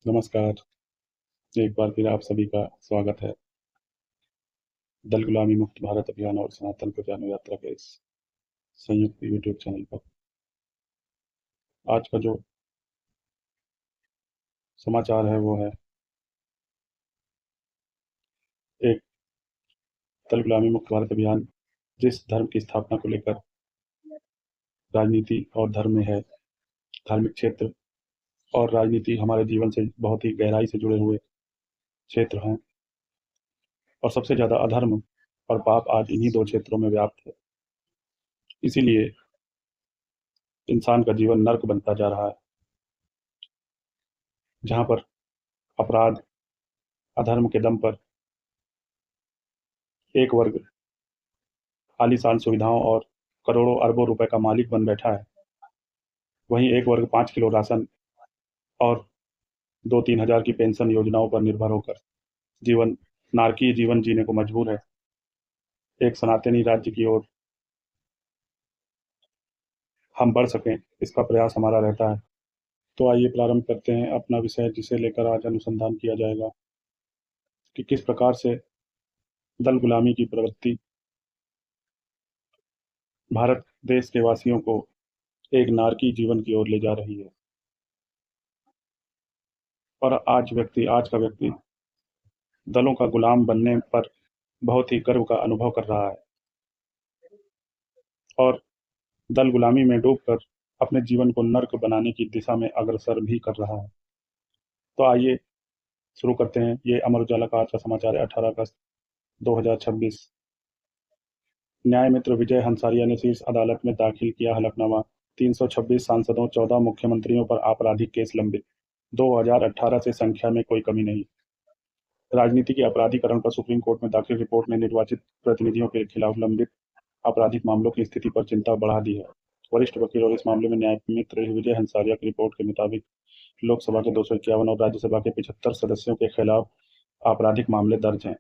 नमस्कार। एक बार फिर आप सभी का स्वागत है दल गुलामी मुक्त भारत अभियान और सनातन को जानो यात्रा के इस संयुक्त यूट्यूब चैनल पर। आज का जो समाचार है वो है एक दल गुलामी मुक्त भारत अभियान जिस धर्म की स्थापना को लेकर राजनीति और धर्म में है, धार्मिक क्षेत्र और राजनीति हमारे जीवन से बहुत ही गहराई से जुड़े हुए क्षेत्र हैं और सबसे ज़्यादा अधर्म और पाप आज इन्हीं दो क्षेत्रों में व्याप्त है। इसीलिए इंसान का जीवन नर्क बनता जा रहा है, जहाँ पर अपराध, अधर्म के दम पर एक वर्ग आलीशान सुविधाओं और करोड़ों अरबों रुपए का मालिक बन बैठा है, वहीं एक वर्ग 5 किलो राशन और 2-3 हज़ार की पेंशन योजनाओं पर निर्भर होकर जीवन नारकीय जीवन जीने को मजबूर है। एक सनातनी राज्य की ओर हम बढ़ सकें, इसका प्रयास हमारा रहता है। तो आइए प्रारंभ करते हैं अपना विषय, जिसे लेकर आज अनुसंधान किया जाएगा कि किस प्रकार से दल गुलामी की प्रवृत्ति भारत देश के वासियों को एक नारकी जीवन की ओर ले जा रही है और आज का व्यक्ति दलों का गुलाम बनने पर बहुत ही गर्व का अनुभव कर रहा है और दल गुलामी में डूबकर अपने जीवन को नर्क बनाने की दिशा में अग्रसर भी कर रहा है। तो आइए शुरू करते हैं। ये अमर उजाला का आज का समाचार है, 18 अगस्त 2026। न्याय मित्र विजय हंसारिया ने शीर्ष अदालत में दाखिल किया हलफनामा। 326 सांसदों, 14 मुख्यमंत्रियों पर आपराधिक केस लंबित। 2018 से संख्या में कोई कमी नहीं। राजनीति के अपराधीकरण पर सुप्रीम कोर्ट में दाखिल रिपोर्ट ने निर्वाचित प्रतिनिधियों के खिलाफ लंबित आपराधिक मामलों की स्थिति पर चिंता बढ़ा दी है। वरिष्ठ वकील और इस मामले में न्याय मित्र विजय हंसारिया की रिपोर्ट के मुताबिक लोकसभा के 251 और राज्यसभा के 75 सदस्यों के खिलाफ आपराधिक मामले दर्ज हैं।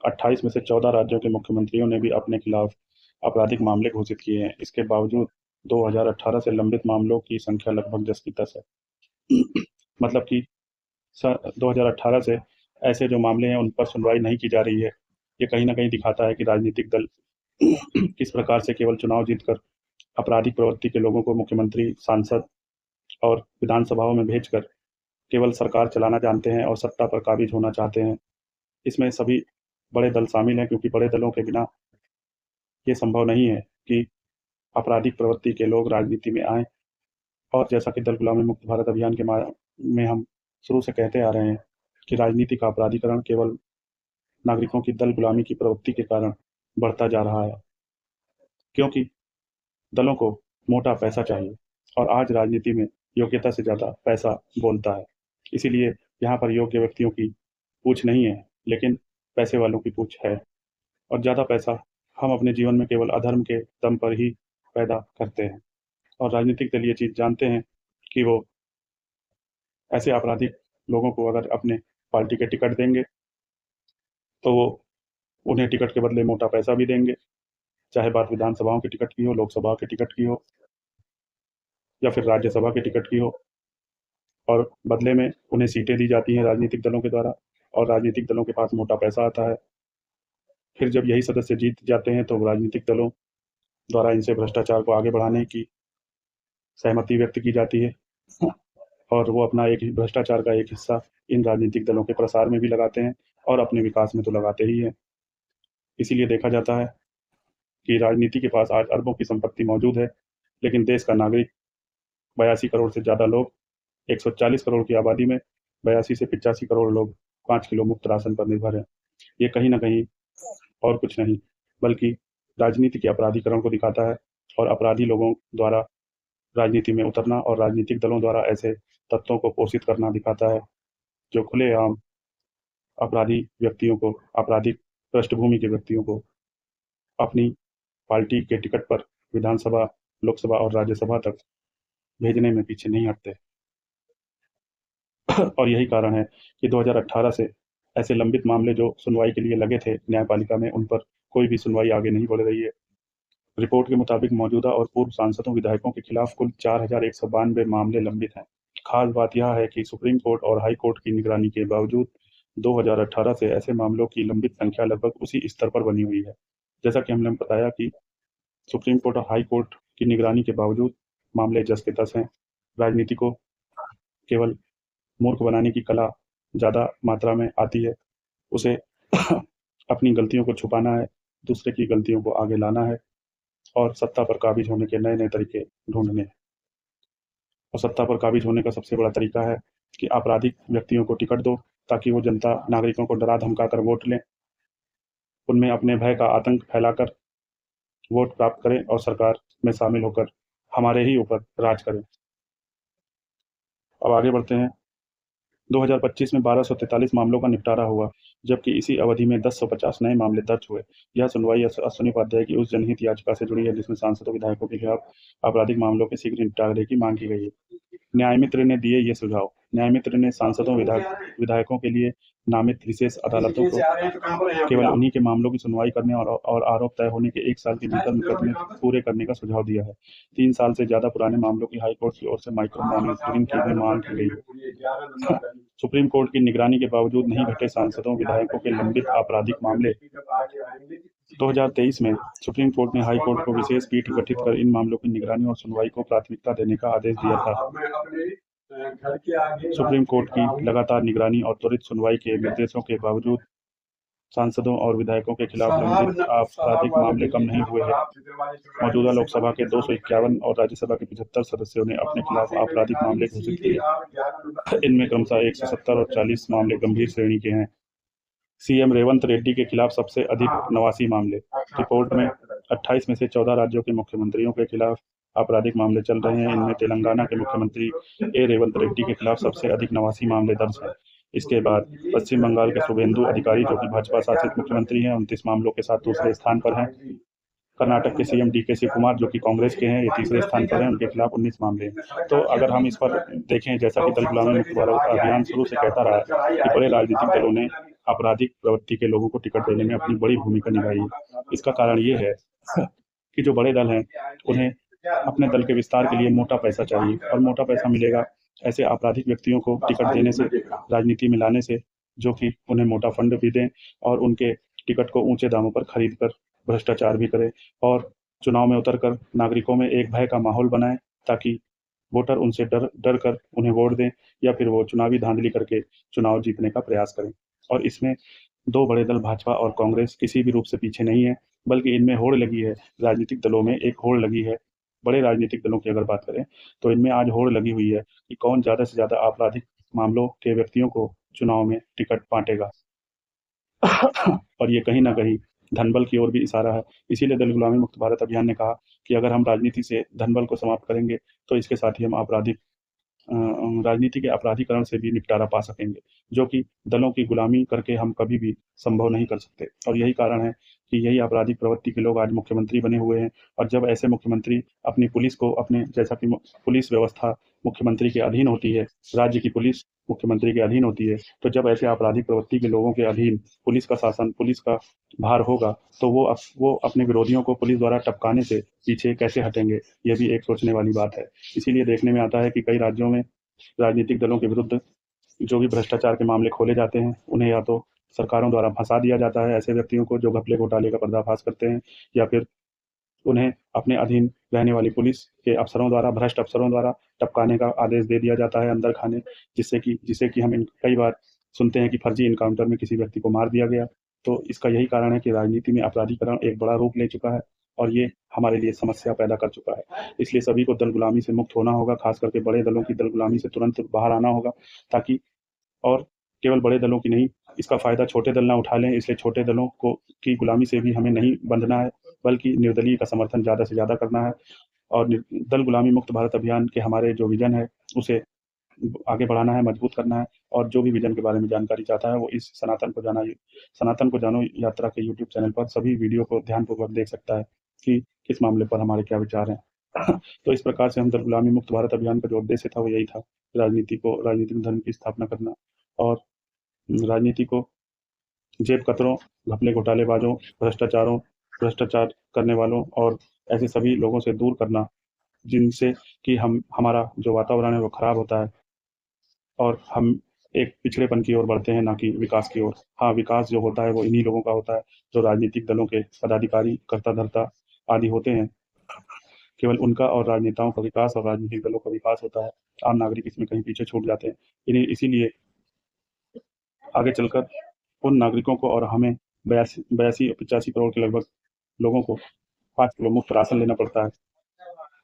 28 में से 14 राज्यों के मुख्यमंत्रियों ने भी अपने खिलाफ आपराधिक मामले घोषित किए हैं। इसके बावजूद 2018 से लंबित मामलों की संख्या लगभग 10 की 10 है। मतलब कि 2018 से ऐसे जो मामले हैं उन पर सुनवाई नहीं की जा रही है। ये कहीं ना कहीं दिखाता है कि राजनीतिक दल किस प्रकार से केवल चुनाव जीतकर आपराधिक प्रवृत्ति के लोगों को मुख्यमंत्री, सांसद और विधानसभाओं में भेजकर केवल सरकार चलाना जानते हैं और सत्ता पर काबिज होना चाहते हैं। इसमें सभी बड़े दल शामिल हैं, क्योंकि बड़े दलों के बिना ये संभव नहीं है कि आपराधिक प्रवृत्ति के लोग राजनीति में आएं। और जैसा कि दल गुलामी मुक्त भारत अभियान के में हम शुरू से कहते आ रहे हैं कि राजनीति का अपराधीकरण केवल नागरिकों की दल गुलामी की प्रवृत्ति के कारण बढ़ता जा रहा है, क्योंकि दलों को मोटा पैसा चाहिए और आज राजनीति में योग्यता से ज़्यादा पैसा बोलता है। इसीलिए यहाँ पर योग्य व्यक्तियों की पूछ नहीं है, लेकिन पैसे वालों की पूछ है। और ज़्यादा पैसा हम अपने जीवन में केवल अधर्म के दम पर ही पैदा करते हैं। और राजनीतिक दल ये चीज़ जानते हैं कि वो ऐसे आपराधिक लोगों को अगर अपने पार्टी के टिकट देंगे तो वो उन्हें टिकट के बदले मोटा पैसा भी देंगे, चाहे बात विधानसभाओं के टिकट की हो, लोकसभा के टिकट की हो या फिर राज्यसभा के टिकट की हो। और बदले में उन्हें सीटें दी जाती हैं राजनीतिक दलों के द्वारा और राजनीतिक दलों के पास मोटा पैसा आता है। फिर जब यही सदस्य जीत जाते हैं तो राजनीतिक दलों द्वारा इनसे भ्रष्टाचार को आगे बढ़ाने की सहमति व्यक्त की जाती है और वो अपना एक भ्रष्टाचार का एक हिस्सा इन राजनीतिक दलों के प्रसार में भी लगाते हैं और अपने विकास में तो लगाते ही हैं। इसीलिए देखा जाता है कि राजनीति के पास आज अरबों की संपत्ति मौजूद है, लेकिन देश का नागरिक 82 करोड़ से ज़्यादा लोग, 140 करोड़ की आबादी में 82 से 85 करोड़ लोग 5 किलो मुफ्त राशन पर निर्भर हैं। ये कहीं ना कहीं और कुछ नहीं बल्कि राजनीति के अपराधीकरण को दिखाता है और अपराधी लोगों द्वारा राजनीति में उतरना और राजनीतिक दलों द्वारा ऐसे तत्वों को पोषित करना दिखाता है जो खुलेआम अपराधी व्यक्तियों को, आपराधिक पृष्ठभूमि के व्यक्तियों को अपनी पार्टी के टिकट पर विधानसभा, लोकसभा और राज्यसभा तक भेजने में पीछे नहीं हटते। और यही कारण है कि 2018 से ऐसे लंबित मामले जो सुनवाई के लिए लगे थे न्यायपालिका में, उन पर कोई भी सुनवाई आगे नहीं बढ़ रही है। रिपोर्ट के मुताबिक मौजूदा और पूर्व सांसदों, विधायकों के खिलाफ कुल 4,192 मामले लंबित हैं। खास बात यह है कि सुप्रीम कोर्ट और हाई कोर्ट की निगरानी के बावजूद 2018 से ऐसे मामलों की लंबित संख्या लगभग उसी स्तर पर बनी हुई है। जैसा कि हमने बताया कि सुप्रीम कोर्ट और हाई कोर्ट की निगरानी के बावजूद मामले जस के तस हैं। राजनीति को केवल मूर्ख बनाने की कला ज़्यादा मात्रा में आती है। उसे अपनी गलतियों को छुपाना है, दूसरे की गलतियों को आगे लाना है और सत्ता पर काबिज होने के नए-नए तरीके ढूँढने हैं। और सत्ता पर काबिज होने का सबसे बड़ा तरीका है कि आपराधिक व्यक्तियों को टिकट दो, ताकि वो जनता नागरिकों को डरा-धमकाकर वोट लें, उनमें अपने भय का आतंक फैलाकर वोट प्राप्त करें और सरकार में शामिल होकर हमारे ही ऊपर राज करें। अब आगे बढ़ते हैं। 2025 में 1243 मामलों का निपटारा हुआ, जबकि इसी अवधि में 1050 नए मामले दर्ज हुए। यह सुनवाई अश्विनी उपाध्याय की उस जनहित याचिका से जुड़ी है जिसमें सांसदों विधायकों के खिलाफ आपराधिक मामलों के शीघ्र निपटारे की मांग की गई है। न्यायमित्र ने दिए ये सुझाव। न्यायमित्र ने सांसदों विधायकों के लिए नामित विशेष अदालतों को केवल उन्हीं के मामलों की सुनवाई करने और आरोप तय होने के 1 साल के भीतर मुकदमे पूरे करने का सुझाव दिया है। 3 साल से ज्यादा पुराने मामलों की हाईकोर्ट की ओर से माइक्रो मॉनिटरिंग की भी मांग की गई है। सुप्रीम कोर्ट की निगरानी के बावजूद नहीं घटे सांसदों विधायकों के लंबित आपराधिक मामले। 2023 में सुप्रीम कोर्ट ने हाई कोर्ट को विशेष पीठ गठित कर इन मामलों की निगरानी और सुनवाई को प्राथमिकता देने का आदेश दिया था। सुप्रीम कोर्ट की लगातार निगरानी और त्वरित सुनवाई के निर्देशों के बावजूद सांसदों और विधायकों के खिलाफ लंबित आपराधिक मामले कम नहीं हुए हैं। मौजूदा लोकसभा के 251 और राज्यसभा के 75 सदस्यों ने अपने खिलाफ आपराधिक मामले घोषित किए। इनमें क्रमशः 170 और 40 मामले गंभीर श्रेणी के हैं। सीएम रेवंत रेड्डी के खिलाफ सबसे अधिक 89 मामले। रिपोर्ट में 28 में से 14 राज्यों के मुख्यमंत्रियों के खिलाफ आपराधिक मामले चल रहे हैं। इनमें तेलंगाना के मुख्यमंत्री रेवंत रेड्डी के खिलाफ सबसे अधिक 89 मामले दर्ज हैं। इसके बाद पश्चिम बंगाल के शुभेंदु अधिकारी, जो कि भाजपा शासित मुख्यमंत्री हैं, 29 मामलों के साथ दूसरे स्थान पर हैं। कर्नाटक के सीएम डीके शिवकुमार, जो कि कांग्रेस के हैं, ये तीसरे स्थान पर हैं, उनके खिलाफ 19 मामले हैं। तो अगर हम इस पर देखें, जैसा कि दल गुलामी मुक्त भारत अभियान शुरू से कहता रहा है कि बड़े राजनीतिक दलों ने आपराधिक प्रवृत्ति के लोगों को टिकट देने में अपनी बड़ी भूमिका निभाई है। इसका कारण ये है कि जो बड़े दल हैं उन्हें अपने दल के विस्तार के लिए मोटा पैसा चाहिए, और मोटा पैसा मिलेगा ऐसे आपराधिक व्यक्तियों को टिकट देने से, राजनीति में लाने से, जो कि उन्हें मोटा फंड भी दें और उनके टिकट को ऊंचे दामों पर खरीद कर भ्रष्टाचार भी करें और चुनाव में उतरकर नागरिकों में एक भय का माहौल बनाएं, ताकि वोटर उनसे डर कर उन्हें वोट दें या फिर वो चुनावी धांधली करके चुनाव जीतने का प्रयास करें। और इसमें दो बड़े दल भाजपा और कांग्रेस किसी भी रूप से पीछे नहीं है, बल्कि इनमें होड़ लगी है। राजनीतिक दलों में एक होड़ लगी है। बड़े राजनीतिक दलों की अगर बात करें तो इनमें आज होड़ लगी हुई है कि कौन ज़्यादा से ज़्यादा आपराधिक मामलों के व्यक्तियों को चुनाव में टिकट बांटेगा। और ये कहीं ना कहीं धनबल की ओर भी इशारा है। इसीलिए दल गुलामी मुक्त भारत अभियान ने कहा कि अगर हम राजनीति से धनबल को समाप्त करेंगे तो इसके साथ ही हम राजनीति के अपराधीकरण से भी निपटारा पा सकेंगे, जो कि दलों की गुलामी करके हम कभी भी संभव नहीं कर सकते। और यही कारण है कि यही आपराधिक प्रवृत्ति के लोग आज मुख्यमंत्री बने हुए हैं। और जब ऐसे मुख्यमंत्री अपनी पुलिस को जैसा कि पुलिस व्यवस्था मुख्यमंत्री के अधीन होती है, राज्य की पुलिस मुख्यमंत्री के अधीन होती है, तो जब ऐसे आपराधिक प्रवृत्ति के लोगों के अधीन पुलिस का शासन, पुलिस का भार होगा, तो वो अपने विरोधियों को पुलिस द्वारा टपकाने से पीछे कैसे हटेंगे, ये भी एक सोचने वाली बात है। इसीलिए देखने में आता है कि कई राज्यों में राजनीतिक दलों के विरुद्ध जो भी भ्रष्टाचार के मामले खोले जाते हैं, उन्हें या तो सरकारों द्वारा फंसा दिया जाता है, ऐसे व्यक्तियों को जो घपले घोटाले का पर्दाफाश करते हैं, या फिर उन्हें अपने अधीन रहने वाली पुलिस के अफसरों द्वारा, भ्रष्ट अफसरों द्वारा टपकाने का आदेश दे दिया जाता है अंदर खाने, जिससे कि हम कई बार सुनते हैं कि फर्जी इनकाउंटर में किसी व्यक्ति को मार दिया गया। तो इसका यही कारण है कि राजनीति में अपराधीकरण एक बड़ा रूप ले चुका है और ये हमारे लिए समस्या पैदा कर चुका है। इसलिए सभी को दल गुलामी से मुक्त होना होगा, खास करके बड़े दलों की दल गुलामी से तुरंत बाहर आना होगा, ताकि और केवल बड़े दलों की नहीं, इसका फ़ायदा छोटे दल ना उठा लें। इसलिए छोटे दलों को की गुलामी से भी हमें नहीं बंधना है, बल्कि निर्दलीय का समर्थन ज़्यादा से ज़्यादा करना है। और दल गुलामी मुक्त भारत अभियान के हमारे जो विज़न है उसे आगे बढ़ाना है, मजबूत करना है। और जो भी विज़न के बारे में जानकारी चाहता है वो इस सनातन को जानो यात्रा के यूट्यूब चैनल पर सभी वीडियो को ध्यानपूर्वक देख सकता है कि किस मामले पर हमारे क्या विचार हैं। तो इस प्रकार से हम दल गुलामी मुक्त भारत अभियान का जो उद्देश्य था वो यही था, राजनीतिक धर्म की स्थापना करना और राजनीति को जेब कतरों, घपले घोटालेबाजों, भ्रष्टाचार करने वालों और ऐसे सभी लोगों से दूर करना, जिनसे कि हमारा जो वातावरण है वो खराब होता है। और हम एक पिछड़ेपन की ओर बढ़ते हैं, ना कि विकास की ओर। हाँ, विकास जो होता है वो इन्हीं लोगों का होता है जो राजनीतिक दलों के पदाधिकारी, कर्ता-धर्ता आदि होते हैं। केवल उनका और राजनेताओं का विकास और राजनीतिक दलों का विकास होता है। आम नागरिक इसमें कहीं पीछे छूट जाते हैं। इसीलिए आगे चलकर उन नागरिकों को और हमें 85 करोड़ के लगभग लोगों को 5 किलो मुफ्त राशन लेना पड़ता है।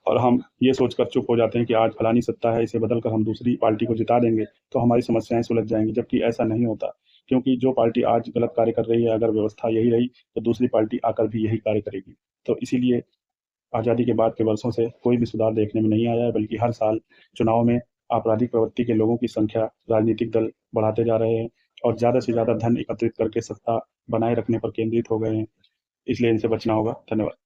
और हम ये सोचकर चुप हो जाते हैं कि आज फलानी सत्ता है, इसे बदल कर हम दूसरी पार्टी को जिता देंगे तो हमारी समस्याएं सुलझ जाएंगी, जबकि ऐसा नहीं होता। क्योंकि जो पार्टी आज गलत कार्य कर रही है, अगर व्यवस्था यही रही तो दूसरी पार्टी आकर भी यही कार्य करेगी। तो इसीलिए आज़ादी के बाद के वर्षों से कोई भी सुधार देखने में नहीं आया है, बल्कि हर साल चुनाव में आपराधिक प्रवृत्ति के लोगों की संख्या राजनीतिक दल बढ़ाते जा रहे हैं और ज़्यादा से ज़्यादा धन एकत्रित करके सत्ता बनाए रखने पर केंद्रित हो गए हैं। इसलिए इनसे बचना होगा। धन्यवाद।